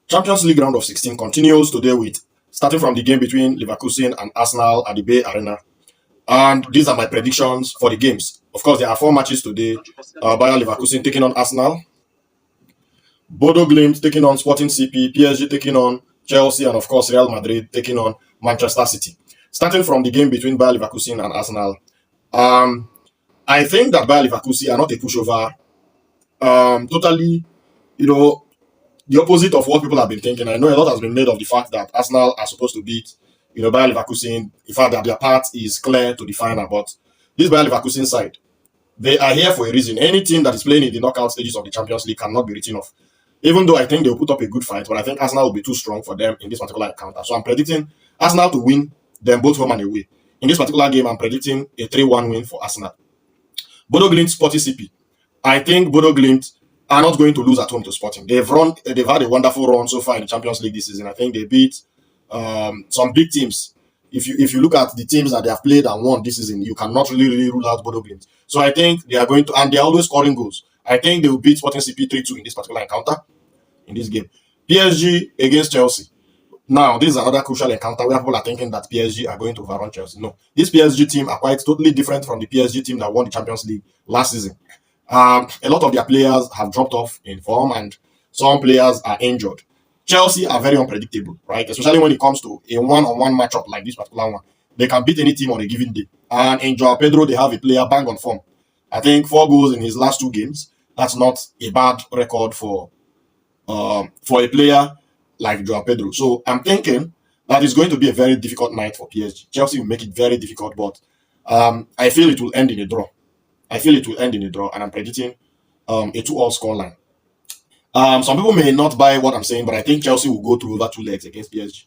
Champions League round of 16 continues today with starting from the game between Leverkusen and Arsenal at the Bay Arena. And these are my predictions for the games. Of course, there are 4 matches today. Bayer Leverkusen taking on Arsenal, Bodo Glimt taking on Sporting CP, PSG taking on Chelsea, and of course Real Madrid taking on Manchester City. Starting from the game between Bayer Leverkusen and Arsenal, um, I think that Bayer Leverkusen are not a pushover. Totally, you know, the opposite of what people have been thinking. I know a lot has been made of the fact that Arsenal are supposed to beat, Bayer Leverkusen. In fact, that their path is clear to the final. But this Bayer Leverkusen side, they are here for a reason. Any team that is playing in the knockout stages of the Champions League cannot be written off. Even though I think they'll put up a good fight, but I think Arsenal will be too strong for them in this particular encounter. So I'm predicting Arsenal to win them both home and away. In this particular game, I'm predicting a 3-1 win for Arsenal. Bodo Glimt Sporting CP. I think Bodo Glimt are not going to lose at home to Sporting. They've had a wonderful run so far in the Champions League this season. I think they beat some big teams. If you look at the teams that they have played and won this season, you cannot really rule out Bodo Glimt. So I think they are going to, and they are always scoring goals. I think they will beat Sporting CP 3-2 in this particular encounter, in this game. PSG against Chelsea. Now, this is another crucial encounter where people are thinking that PSG are going to overrun Chelsea. No, this PSG team are quite totally different from the PSG team that won the Champions League last season. A lot of their players have dropped off in form and some players are injured. Chelsea are very unpredictable, right? Especially when it comes to a one-on-one matchup like this particular one. They can beat any team on a given day. And in Joao Pedro, they have a player bang on form. I think 4 goals in his last 2 games. That's not a bad record for a player like Joao Pedro. So I'm thinking that it's going to be a very difficult night for PSG. Chelsea will make it very difficult, but I feel it will end in a draw. And I'm predicting a 2-all scoreline. Some people may not buy what I'm saying, but I think Chelsea will go through over 2 legs against PSG.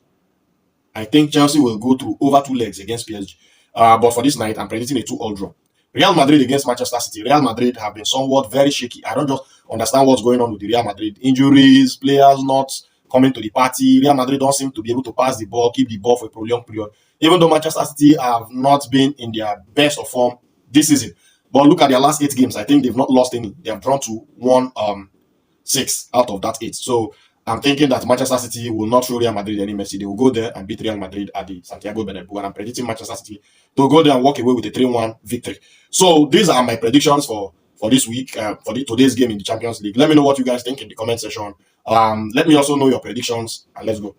But for this night, I'm predicting a 2-all draw. Real Madrid against Manchester City. Real Madrid have been somewhat very shaky. I don't just understand what's going on with the Real Madrid. Injuries, players not coming to the party. Real Madrid don't seem to be able to pass the ball, keep the ball for a prolonged period. Even though Manchester City have not been in their best of form this season. But look at their last 8 games. I think they've not lost any. They have drawn to 6 out of that 8. So I'm thinking that Manchester City will not show Real Madrid any mercy. They will go there and beat Real Madrid at the Santiago Bernabeu. And I'm predicting Manchester City to go there and walk away with a 3-1 victory. So these are my predictions for this week, today's game in the Champions League. Let me know what you guys think in the comment section. Let me also know your predictions, and let's go.